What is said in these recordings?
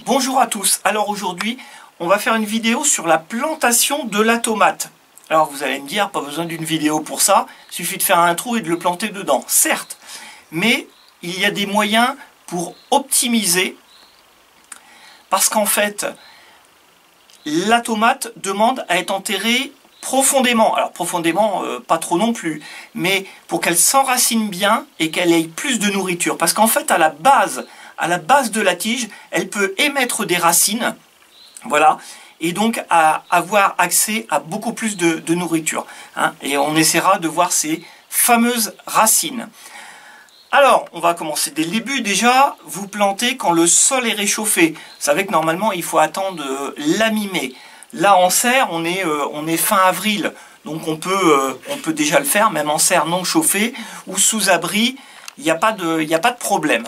Bonjour à tous, alors aujourd'hui on va faire une vidéo sur la plantation de la tomate. Alors vous allez me dire, pas besoin d'une vidéo pour ça, il suffit de faire un trou et de le planter dedans, certes. Mais il y a des moyens pour optimiser, parce qu'en fait la tomate demande à être enterrée profondément. Alors profondément, pas trop non plus, mais pour qu'elle s'enracine bien et qu'elle ait plus de nourriture. Parce qu'en fait à la base de la tige, elle peut émettre des racines, voilà, et donc avoir accès à beaucoup plus de nourriture. Hein, et on essaiera de voir ces fameuses racines. Alors, on va commencer dès le début. Déjà, vous plantez quand le sol est réchauffé. Vous savez que normalement, il faut attendre la mi-mai. Là, en serre, on est fin avril, donc on peut déjà le faire, même en serre non chauffée ou sous abri, il n'y a pas de problème.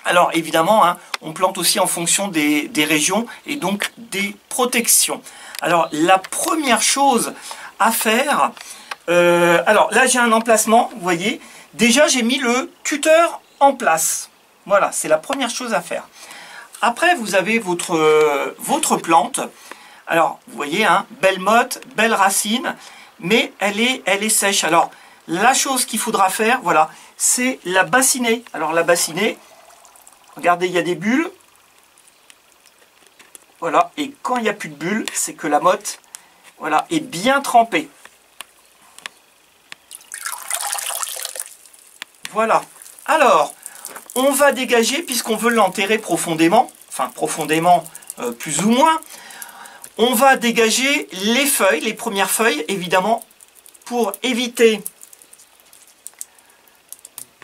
Alors évidemment, hein, on plante aussi en fonction des régions et donc des protections. Alors la première chose à faire, alors là j'ai un emplacement, vous voyez, déjà j'ai mis le tuteur en place. Voilà, c'est la première chose à faire. Après vous avez votre plante. Alors vous voyez, hein, belle motte, belle racine, mais elle est sèche. Alors la chose qu'il faudra faire, voilà, c'est la bassiner. Alors la bassiner, regardez, il y a des bulles. Voilà, et quand il n'y a plus de bulles, c'est que la motte, voilà, est bien trempée. Voilà. Alors, on va dégager, puisqu'on veut l'enterrer profondément, enfin profondément plus ou moins, on va dégager les feuilles, les premières feuilles, évidemment, pour éviter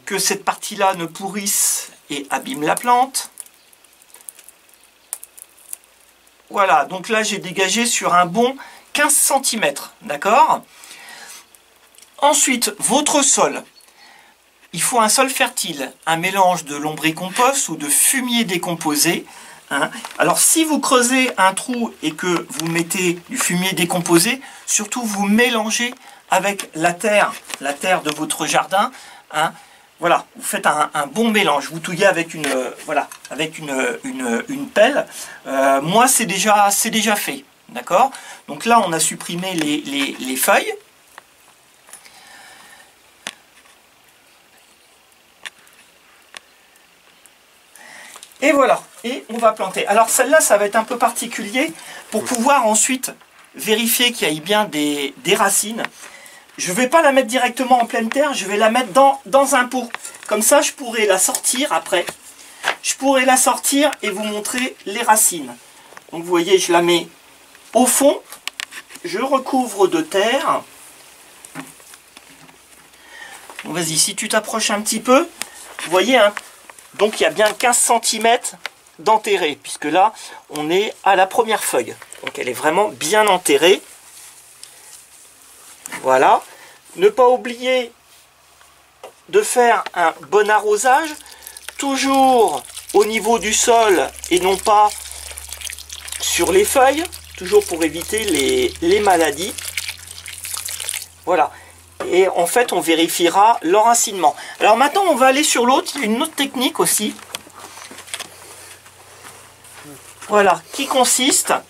que cette partie-là ne pourrisse et abîme la plante. Voilà, donc là j'ai dégagé sur un bon 15 cm, d'accord? Ensuite, votre sol. Il faut un sol fertile, un mélange de lombricompost ou de fumier décomposé. Hein. Alors si vous creusez un trou et que vous mettez du fumier décomposé, surtout vous mélangez avec la terre de votre jardin. Hein. Voilà, vous faites un bon mélange, vous touillez avec une pelle. Moi, c'est déjà fait, d'accord? Donc là, on a supprimé les feuilles. Et voilà, et on va planter. Alors celle-là, ça va être un peu particulier pour pouvoir ensuite vérifier qu'il y ait bien des racines. Je ne vais pas la mettre directement en pleine terre, je vais la mettre dans un pot. Comme ça, je pourrai la sortir après. Je pourrai la sortir et vous montrer les racines. Donc vous voyez, je la mets au fond. Je recouvre de terre. Bon, vas-y, si tu t'approches un petit peu, vous voyez, hein, donc il y a bien 15 cm d'enterré, puisque là, on est à la première feuille. Donc elle est vraiment bien enterrée. Voilà, ne pas oublier de faire un bon arrosage, toujours au niveau du sol et non pas sur les feuilles, toujours pour éviter les maladies. Voilà, et en fait on vérifiera l'enracinement. Alors maintenant on va aller sur l'autre, il y a une autre technique aussi. Voilà, qui consiste à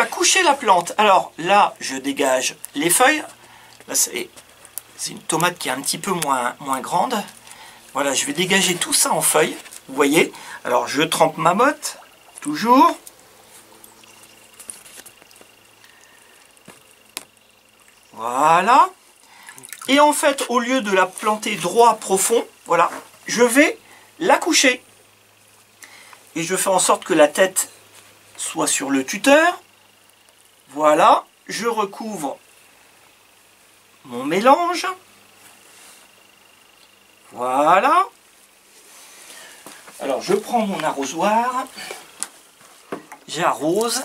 coucher la plante. Alors là, je dégage les feuilles. Là, c'est une tomate qui est un petit peu moins grande. Voilà, je vais dégager tout ça en feuilles. Vous voyez. Alors, je trempe ma motte, toujours. Voilà. Et en fait, au lieu de la planter droit, profond, voilà, je vais la coucher. Et je fais en sorte que la tête soit sur le tuteur. Voilà, je recouvre mon mélange. Voilà. Alors je prends mon arrosoir, j'arrose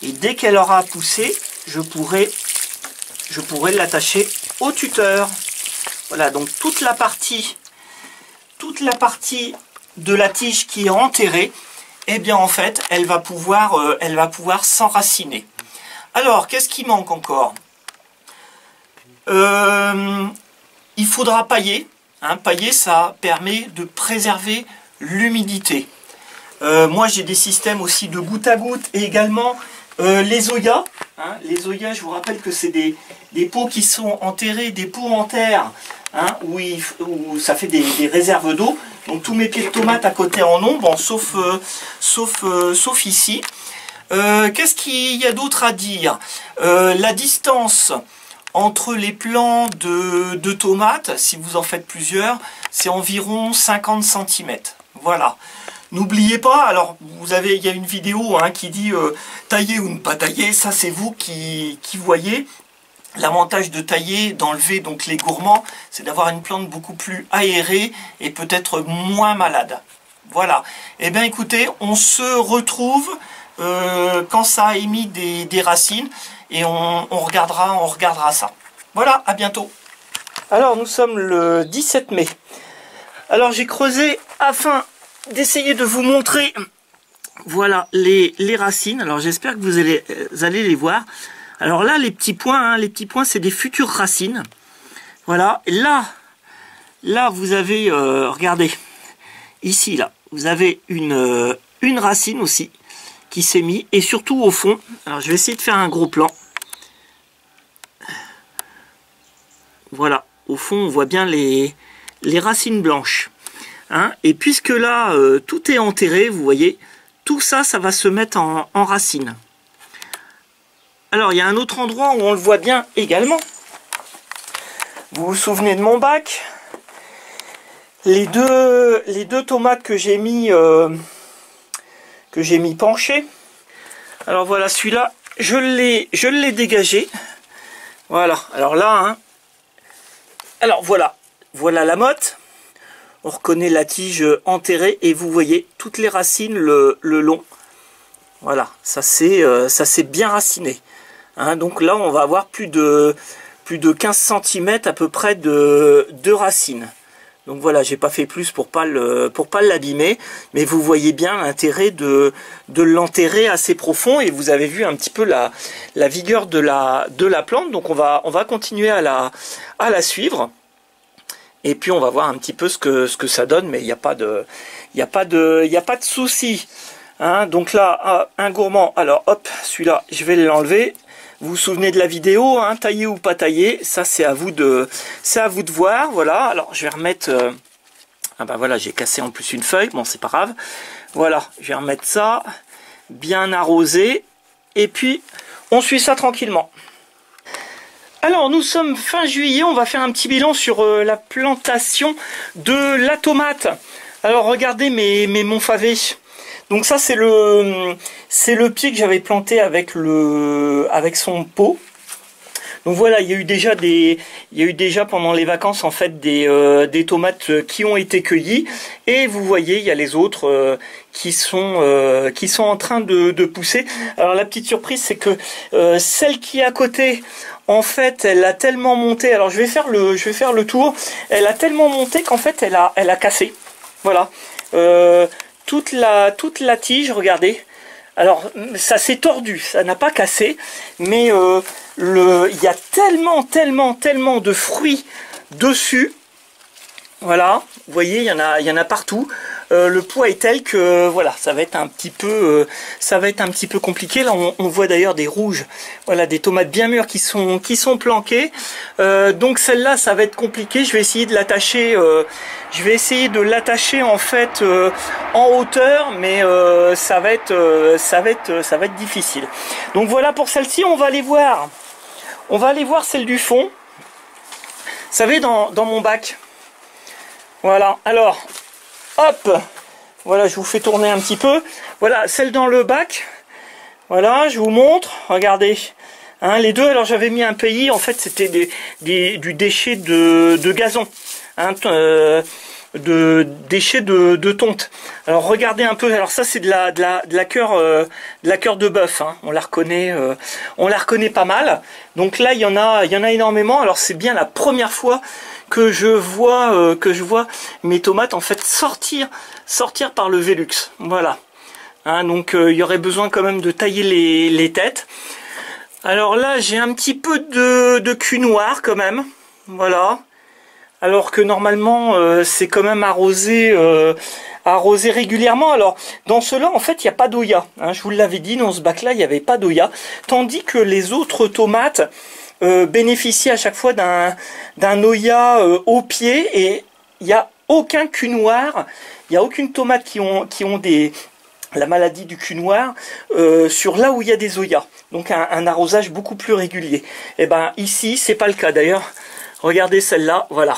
et dès qu'elle aura poussé, je pourrai l'attacher au tuteur. Voilà, donc toute la partie de la tige qui est enterrée, eh bien en fait, elle va pouvoir s'enraciner. Alors, qu'est-ce qui manque encore? Il faudra pailler. Hein, pailler, ça permet de préserver l'humidité. Moi, j'ai des systèmes aussi de goutte à goutte et également les Oya. Hein, les Oya, je vous rappelle que c'est des pots qui sont enterrés, des pots en terre, hein, où ça fait des réserves d'eau. Donc tous mes pieds de tomates à côté en ont, bon, sauf ici. Qu'est-ce qu'il y a d'autre à dire? La distance entre les plants de tomates, si vous en faites plusieurs, c'est environ 50 cm. Voilà. N'oubliez pas, alors il y a une vidéo hein, qui dit tailler ou ne pas tailler, ça c'est vous qui voyez. L'avantage de tailler, d'enlever donc les gourmands, c'est d'avoir une plante beaucoup plus aérée et peut-être moins malade. Voilà. Eh bien écoutez, on se retrouve quand ça a émis des racines et on regardera ça. Voilà, à bientôt. Alors nous sommes le 17 mai. Alors j'ai creusé afin d'essayer de vous montrer voilà les racines. Alors j'espère que vous allez les voir. Alors là les petits points c'est des futures racines. Voilà, et là vous avez regardez ici là, vous avez une racine aussi qui s'est mise et surtout au fond. Alors je vais essayer de faire un gros plan. Voilà, au fond on voit bien les racines blanches. Hein, et puisque là, tout est enterré, vous voyez, tout ça, ça va se mettre en racines. Alors, il y a un autre endroit où on le voit bien également. Vous vous souvenez de mon bac? Les deux tomates que j'ai mis penchées. Alors voilà, celui-là, je l'ai dégagé. Voilà, alors là, hein, alors voilà la motte. On reconnaît la tige enterrée et vous voyez toutes les racines le long. Voilà, ça s'est bien raciné. Hein, donc là, on va avoir plus de 15 cm à peu près de racines. Donc voilà, j'ai pas fait plus pour pas l'abîmer, mais vous voyez bien l'intérêt de l'enterrer assez profond et vous avez vu un petit peu la vigueur de la plante. Donc on va continuer à la suivre. Et puis on va voir un petit peu ce que ça donne, mais il n'y a pas de souci. Hein, donc là, un gourmand. Alors hop, celui-là, je vais l'enlever. Vous vous souvenez de la vidéo, hein, tailler ou pas tailler, ça c'est à vous de voir. Voilà. Alors je vais remettre. Ah ben voilà, j'ai cassé en plus une feuille. Bon, c'est pas grave. Voilà, je vais remettre ça, bien arrosé, et puis on suit ça tranquillement. Alors nous sommes fin juillet, on va faire un petit bilan sur la plantation de la tomate. Alors regardez mes monfavets. Donc ça c'est le pied que j'avais planté avec son pot. Donc voilà, il y a eu déjà pendant les vacances en fait des tomates qui ont été cueillies et vous voyez il y a les autres qui sont en train de pousser. Alors la petite surprise c'est que celle qui est à côté, en fait, elle a tellement monté. Alors je vais faire le tour. Elle a tellement monté qu'en fait elle a cassé. Voilà. Toute la tige, regardez. Alors ça s'est tordu, ça n'a pas cassé, mais il y a tellement de fruits dessus. Voilà, vous voyez, il y en a partout. Le poids est tel que voilà, ça va être un petit peu compliqué. Là, on voit d'ailleurs des rouges, voilà, des tomates bien mûres qui sont planquées. Donc celle-là, ça va être compliqué. Je vais essayer de l'attacher. En fait en hauteur, mais ça va être difficile. Donc voilà pour celle-ci. On va aller voir celle du fond. Vous savez, dans mon bac. Voilà, alors, hop, voilà, je vous fais tourner un petit peu. Voilà, celle dans le bac. Voilà, je vous montre, regardez. Hein, les deux, alors j'avais mis un pays, en fait, c'était du déchet de gazon. Hein, de déchets de tonte. Alors regardez un peu, alors ça c'est de la cœur de bœuf, hein. On la reconnaît pas mal. Donc là il y en a énormément. Alors c'est bien la première fois que je vois mes tomates en fait sortir par le Velux. Voilà. Hein, donc il y aurait besoin quand même de tailler les têtes. Alors là, j'ai un petit peu de cul noir quand même. Voilà. Alors que normalement, c'est quand même arrosé régulièrement. Alors, dans ceux-là, en fait, il n'y a pas d'Oya. Hein, je vous l'avais dit, dans ce bac-là, il n'y avait pas d'Oya. Tandis que les autres tomates bénéficient à chaque fois d'un Oya au pied. Et il n'y a aucun cul noir. Il n'y a aucune tomate qui ont la maladie du cul noir sur là où il y a des Oyas. Donc un arrosage beaucoup plus régulier. Et ben ici, c'est pas le cas. D'ailleurs, regardez celle-là, voilà.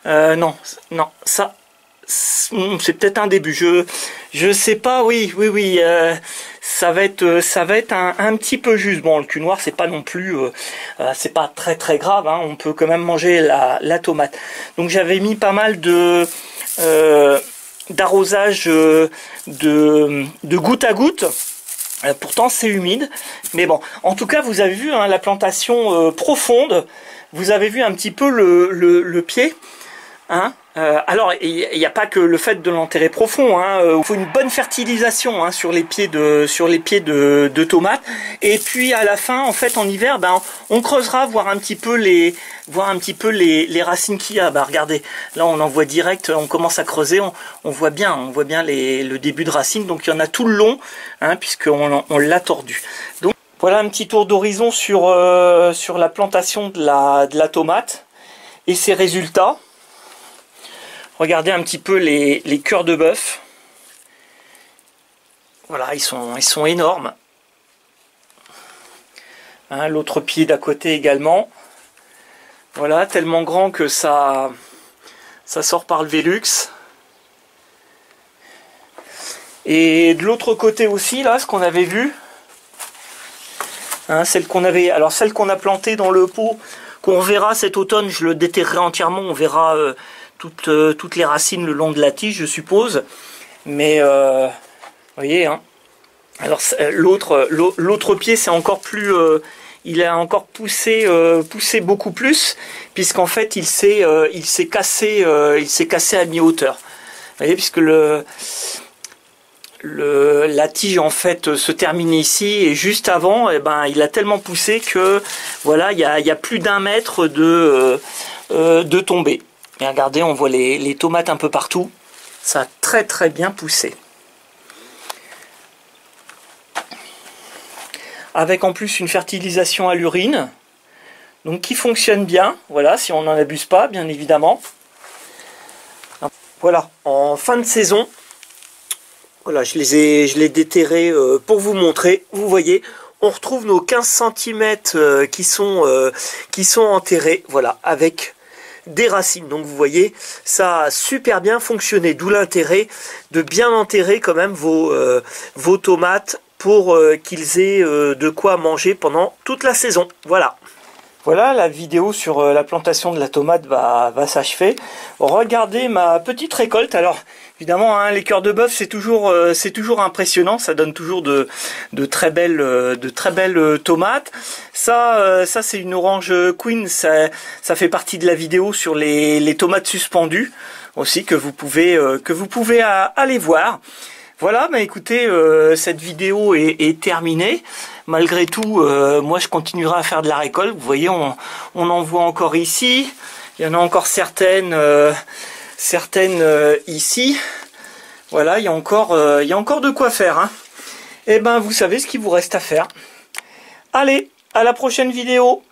Non, ça, c'est peut-être un début. Je sais pas, oui. Ça va être un petit peu juste. Bon, le cul noir, c'est pas non plus, c'est pas très grave. Hein, on peut quand même manger la tomate. Donc j'avais mis pas mal d'arrosage de goutte à goutte. Pourtant c'est humide, mais bon, en tout cas vous avez vu hein, la plantation profonde, vous avez vu un petit peu le pied, hein. Alors il n'y a pas que le fait de l'enterrer profond, hein. Il faut une bonne fertilisation hein, sur les pieds de tomates, et puis à la fin en fait en hiver ben on creusera voir un petit peu les racines qu'il y a. Bah regardez, là on en voit direct, on commence à creuser, on voit bien le début de racines, donc il y en a tout le long hein, puisqu'on l'a tordu. Donc voilà un petit tour d'horizon sur la plantation de la tomate et ses résultats. Regardez un petit peu les cœurs de bœuf. Voilà, ils sont énormes. Hein, l'autre pied d'à côté également. Voilà, tellement grand que ça sort par le Velux. Et de l'autre côté aussi, là, ce qu'on avait vu, hein, celle qu'on a plantée dans le pot, qu'on verra cet automne, je le déterrerai entièrement, on verra toutes les racines le long de la tige, je suppose. Mais, vous voyez, hein. Alors l'autre pied, c'est encore plus... il a encore poussé beaucoup plus, puisqu'en fait il s'est cassé à mi-hauteur. Vous voyez, puisque la tige en fait se termine ici, et juste avant, eh ben, il a tellement poussé que voilà, il y a plus d'1 mètre de tombée. Et regardez, on voit les tomates un peu partout. Ça a très bien poussé. Avec en plus une fertilisation à l'urine, donc qui fonctionne bien, voilà, si on n'en abuse pas, bien évidemment. Voilà, en fin de saison, voilà, je l'ai déterré pour vous montrer. Vous voyez, on retrouve nos 15 cm qui sont enterrés, voilà, avec des racines. Donc vous voyez, ça a super bien fonctionné, d'où l'intérêt de bien enterrer quand même vos tomates pour qu'ils aient de quoi manger pendant toute la saison. Voilà. Voilà, la vidéo sur la plantation de la tomate va s'achever. Regardez ma petite récolte. Alors, évidemment, hein, les cœurs de bœuf, c'est toujours impressionnant. Ça donne toujours de très belles tomates. Ça c'est une orange queen. Ça fait partie de la vidéo sur les tomates suspendues aussi, que vous pouvez aller voir. Voilà, bah écoutez, cette vidéo est terminée. Malgré tout, moi je continuerai à faire de la récolte. Vous voyez, on en voit encore ici. Il y en a encore certaines ici. Voilà, il y a encore de quoi faire. Hein. Et ben, vous savez ce qu'il vous reste à faire. Allez, à la prochaine vidéo.